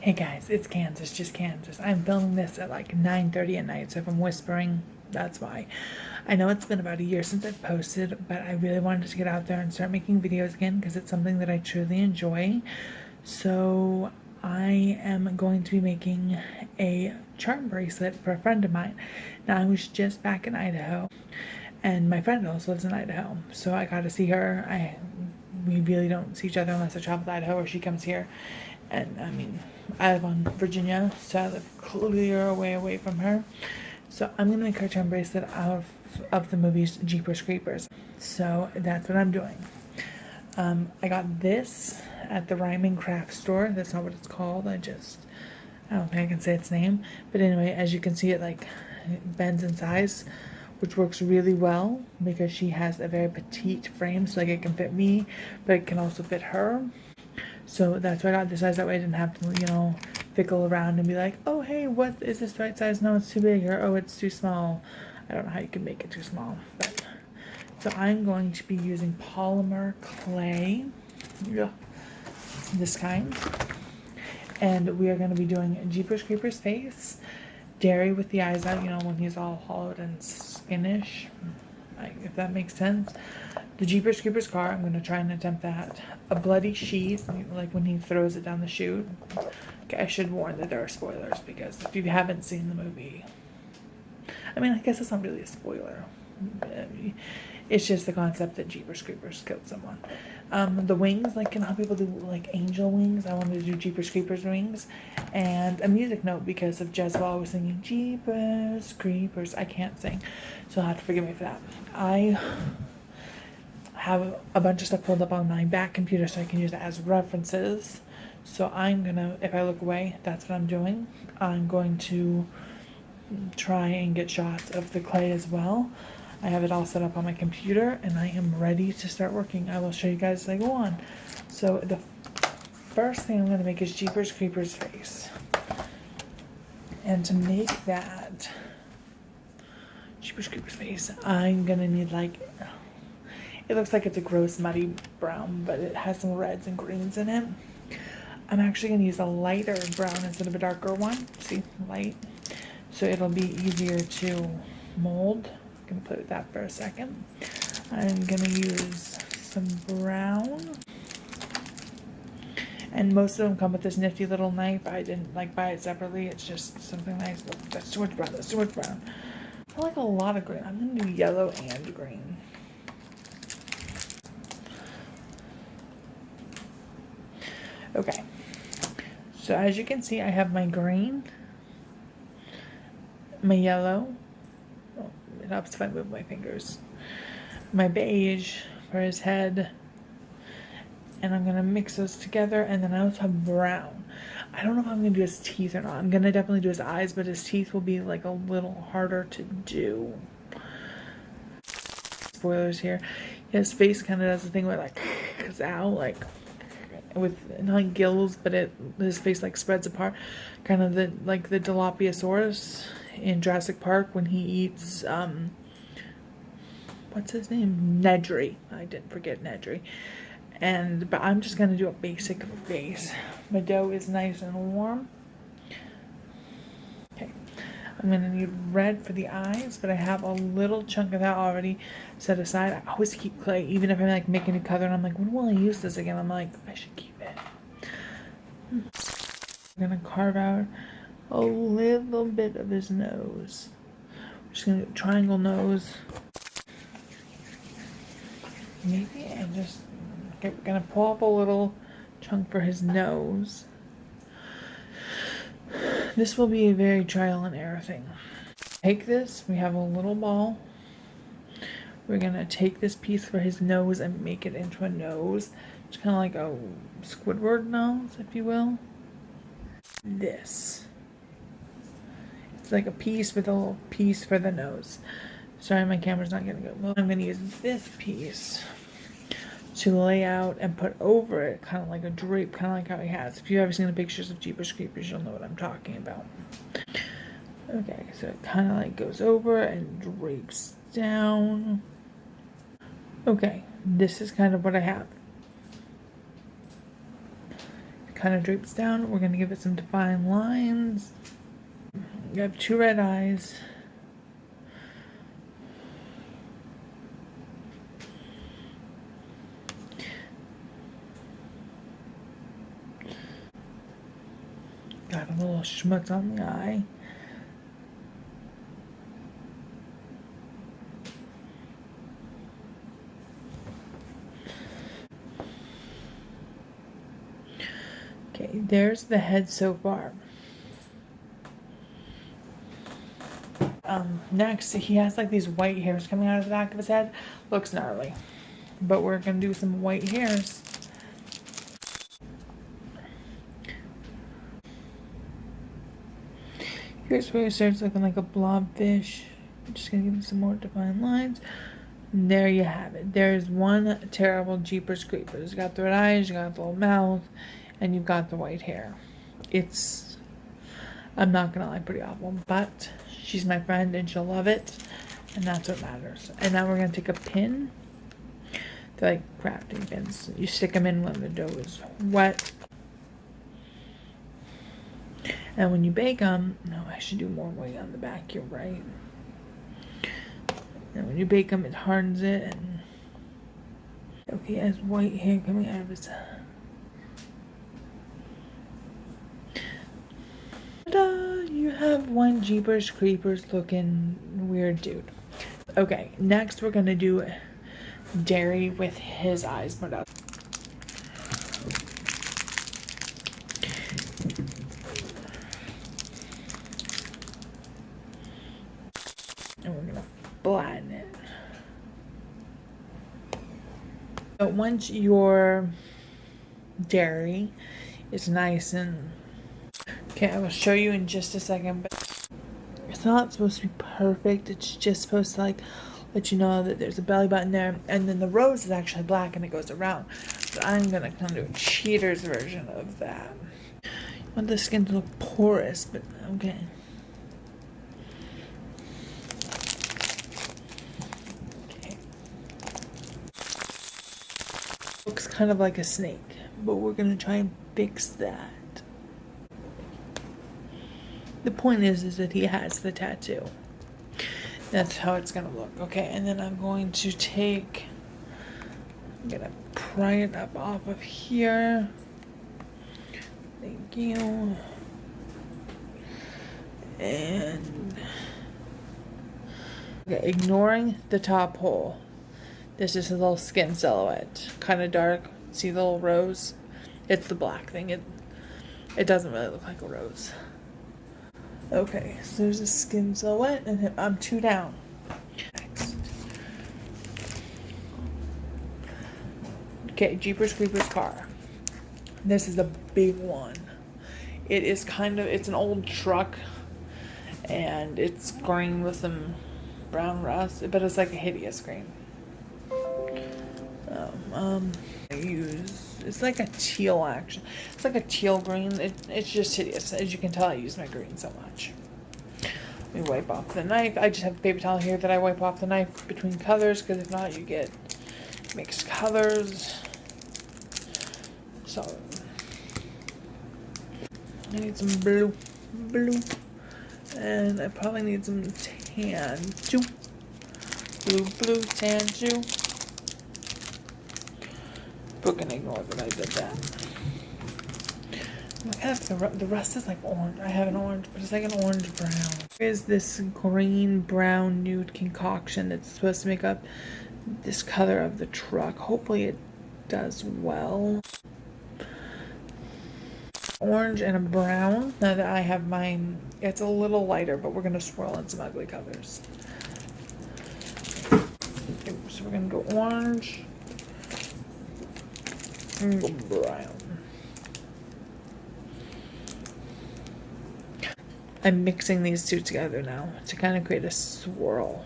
Hey guys, it's Kansas, just Kansas. I'm filming this at like 9:30 at night, so if I'm whispering, that's why. I know it's been about a year since I've posted, but I really wanted to get out there and start making videos again because it's something that I truly enjoy. So I am going to be making a charm bracelet for a friend of mine. Now I was just back in Idaho, and my friend also lives in Idaho, so I got to see her. We really don't see each other unless I travel to Idaho or she comes here. And I mean, I live on Virginia, so I live clear away from her. So I'm gonna make her charm bracelet out of the movies Jeepers Creepers. So that's what I'm doing. I got this at the Rhyming Craft store. That's not what it's called. I don't think I can say its name. But anyway, as you can see, it bends in size, which works really well because she has a very petite frame, so like it can fit me, but it can also fit her. So that's why I got this size. That way I didn't have to, fickle around and be like, oh, hey, what is this the right size? No, it's too big, or oh, it's too small. I don't know how you can make it too small. But so I'm going to be using polymer clay, this kind. And we are going to be doing Jeepers Creepers face, Derry with the eyes out, when he's all hollowed and skinish, if that makes sense. The Jeepers Creepers car, I'm going to try and attempt that. A bloody sheath, like when he throws it down the chute. Okay, I should warn that there are spoilers, because if you haven't seen the movie, I mean, I guess it's not really a spoiler. It's just the concept that Jeepers Creepers killed someone. The wings, like, how people do, like, angel wings. I wanted to do Jeepers Creepers wings. And a music note, because of Jezebel always singing Jeepers Creepers. I can't sing, so you'll have to forgive me for that. I have a bunch of stuff pulled up on my back computer so I can use it as references. So I'm gonna, if I look away, that's what I'm doing. I'm going to try and get shots of the clay as well. I have it all set up on my computer and I am ready to start working. I will show you guys as I go on. So the first thing I'm gonna make is Jeepers Creepers face. And to make that Jeepers Creepers face, I'm gonna need it looks like it's a gross muddy brown, but it has some reds and greens in it. I'm actually going to use a lighter brown instead of a darker one. See, light. So it'll be easier to mold. I'm going to play with that for a second. I'm going to use some brown. And most of them come with this nifty little knife. I didn't buy it separately. It's just something nice. Oh, that's too much brown. That's too much brown. I like a lot of green. I'm going to do yellow and green. Okay, so as you can see, I have my green, my yellow, it helps if I move my fingers, my beige for his head, and I'm going to mix those together, and then I also have brown. I don't know if I'm going to do his teeth or not. I'm going to definitely do his eyes, but his teeth will be like a little harder to do. Spoilers here. His face kind of does the thing where with not gills, but his face spreads apart, kind of the Dilophosaurus in Jurassic Park when he eats what's his name, Nedry. I didn't forget Nedry. But I'm just gonna do a basic face. My dough is nice and warm. Okay, I'm gonna need red for the eyes, but I have a little chunk of that already set aside. I always keep clay, even if I'm making a color and I'm like, when will I use this again? I'm like, I should keep it. I'm gonna carve out a little bit of his nose. I'm just gonna do a triangle nose. Maybe I'm just gonna pull up a little chunk for his nose. This will be a very trial and error thing. Take this, we have a little ball. We're gonna take this piece for his nose and make it into a nose. It's kind of like a Squidward nose, if you will. This. It's like a piece with a little piece for the nose. Sorry, my camera's not getting good. Well, I'm gonna use this piece to lay out and put over it, kind of like a drape, kind of like how he has. If you've ever seen the pictures of Jeepers Creepers, you'll know what I'm talking about. Okay, so it kind of goes over and drapes down. Okay, this is kind of what I have. kind of drapes down. We're going to give it some defined lines. You have 2 red eyes. Got a little schmutz on the eye. Okay, there's the head so far. Next, he has like these white hairs coming out of the back of his head. Looks gnarly. But we're gonna do some white hairs. Here's where it starts looking like a blobfish. I'm just gonna give him some more defined lines. And there you have it. There's one terrible Jeepers Creepers. You got the red eyes, you got the little mouth, and you've got the white hair. It's, I'm not gonna lie, pretty awful, but she's my friend and she'll love it, and that's what matters. And now we're gonna take a pin. They're like crafting pins. You stick them in when the dough is wet. And when you bake them, no, I should do more weight on the back, you're right. And when you bake them, it hardens it, and okay, he has white hair coming out of his head. Ta-da! You have one Jeepers Creepers looking weird dude. Okay, next we're gonna do Derry with his eyes put out. And we're gonna flatten it. So once your Derry is nice and okay, I will show you in just a second, but it's not supposed to be perfect. It's just supposed to like let you know that there's a belly button there, and then the rose is actually black and it goes around. But I'm gonna kind of do a cheater's version of that. I want the skin to look porous, but okay. Okay. Looks kind of like a snake, but we're gonna try and fix that. The point is that he has the tattoo. That's how it's gonna look. Okay, and then I'm going to take, I'm gonna pry it up off of here. Thank you. And okay, ignoring the top hole. This is a little skin silhouette, kind of dark. See the little rose? It's the black thing. It doesn't really look like a rose. Okay, so there's a skin silhouette, and I'm 2 down. Next. Okay, Jeepers Creepers car. This is a big one. It is kind of, it's an old truck, and it's green with some brown rust, but it's like a hideous green. I use, it's like a teal action. It's like a teal green. It's just hideous. As you can tell, I use my green so much. Let me wipe off the knife. I just have a paper towel here that I wipe off the knife between colors, because if not, you get mixed colors. So I need some blue, and I probably need some tan too. Blue, tan too. We're gonna ignore that I did that. Look at the rust is like orange. I have an orange, but it's like an orange brown. Here's this green brown nude concoction that's supposed to make up this color of the truck. Hopefully it does well. Orange and a brown. Now that I have mine, it's a little lighter, but we're gonna swirl in some ugly colors. Okay, so we're gonna go orange. Brown. I'm mixing these two together now to kind of create a swirl.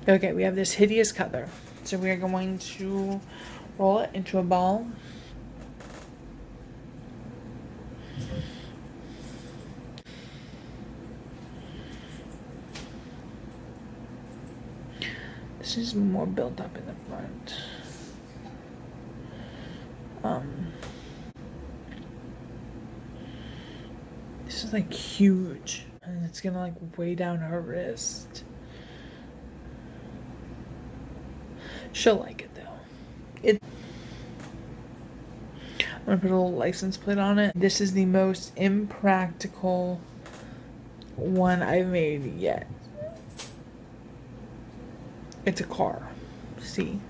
Okay, we have this hideous color. So we are going to roll it into a ball. This is more built up in the front. This is like huge. And it's gonna like weigh down her wrist. She'll like it though. I'm gonna put a little license plate on it. This is the most impractical one I've made yet. It's a car. See?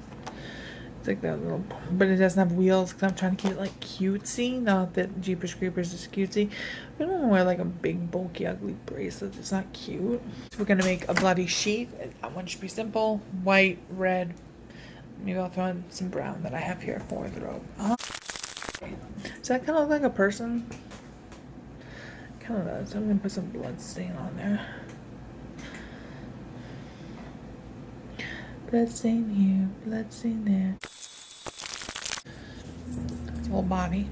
It's like that little, but it doesn't have wheels because I'm trying to keep it like cutesy. Not that Jeepers Creepers is cutesy. I don't want to wear like a big, bulky, ugly bracelet. It's not cute. So we're gonna make a bloody sheet. That one should be simple. White, red. Maybe I'll throw in some brown that I have here for the robe. Okay. Does that kind of look like a person? Kind of does. I'm gonna put some blood stain on there. Blood stain here, blood stain there. It's whole body.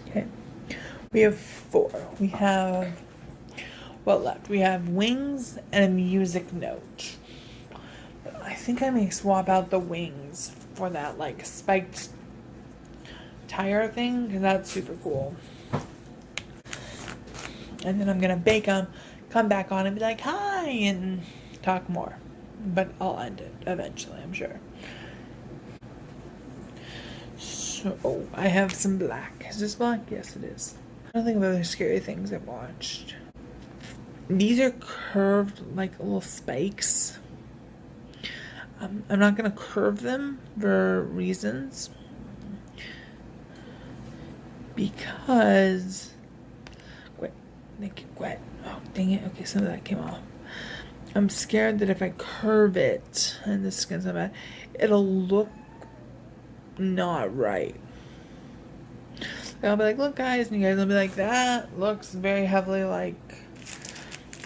Okay, we have 4. We have what left? We have wings and a music note. I think I may swap out the wings for that like spiked tire thing because that's super cool. And then I'm gonna bake them, come back on and be like, hi, and talk more. But I'll end it eventually, I'm sure. So I have some black. Is this black? Yes, it is. I don't think of other scary things I've watched. These are curved like little spikes. I'm not going to curve them for reasons. Because... Quit. Oh, dang it. Okay, some of that came off. I'm scared that if I curve it, and this is going to sound bad, it'll look not right. I'll be like, look guys, and you guys will be like, that looks very heavily like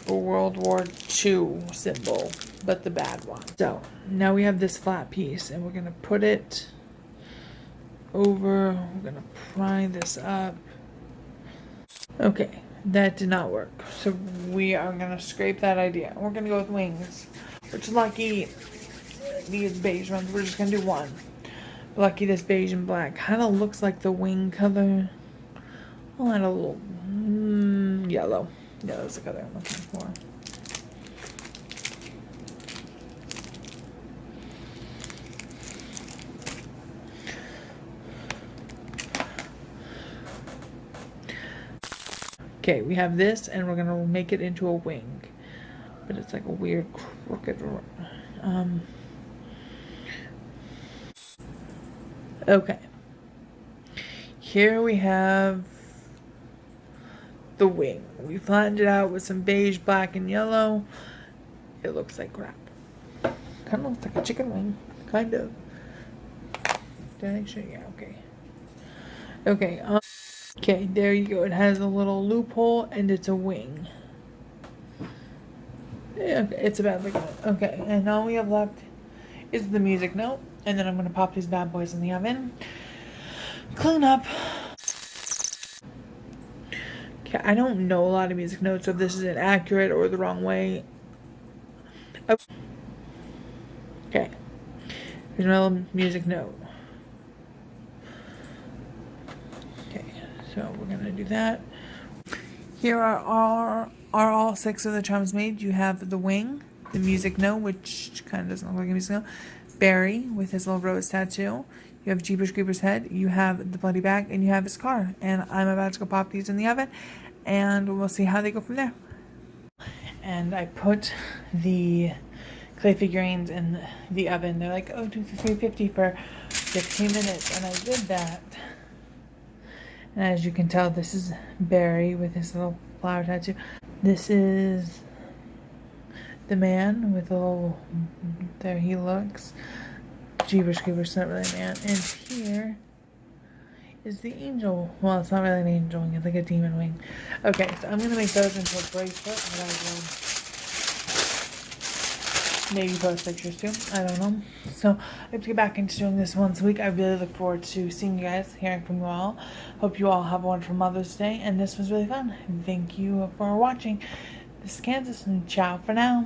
a World War II symbol, but the bad one. So now we have this flat piece and we're gonna put it over, we're gonna pry this up. Okay, that did not work. So we are gonna scrape that idea. We're gonna go with wings, which lucky these beige ones, we're just gonna do one. Lucky this beige and black kind of looks like the wing color. I'll add a little yellow. Yeah, that's the color I'm looking for. Okay, we have this and we're gonna make it into a wing. But it's like a weird crooked okay. Here we have the wing. We flattened it out with some beige, black, and yellow. It looks like crap. Kind of looks like a chicken wing. Kind of. Did I show you? Yeah, okay. Okay, okay, there you go. It has a little loophole and it's a wing. Yeah, okay, it's about like that. Okay, and all we have left is the music note. And then I'm going to pop these bad boys in the oven. Clean up. Okay, I don't know a lot of music notes, so if this is inaccurate or the wrong way. Okay. Here's my little music note. Okay, so we're going to do that. Here are all 6 of the charms made. You have the wing, the music note, which kind of doesn't look like a music note. Barry with his little rose tattoo. You have Jeepers Creepers' head. You have the bloody bag, and you have his car. And I'm about to go pop these in the oven, and we'll see how they go from there. And I put the clay figurines in the oven. They're like, oh, do 350 for 15 minutes, and I did that. And as you can tell, this is Barry with his little flower tattoo. This is the man with a little, there he looks. Jeepers Creepers, not really a man. And here is the angel. Well, it's not really an angel wing, it's like a demon wing. Okay, so I'm going to make those into a bracelet. maybe post pictures too. I don't know. So I have to get back into doing this once a week. I really look forward to seeing you guys, hearing from you all. Hope you all have a wonderful Mother's Day, and this was really fun. Thank you for watching. This is Kansas, and ciao for now.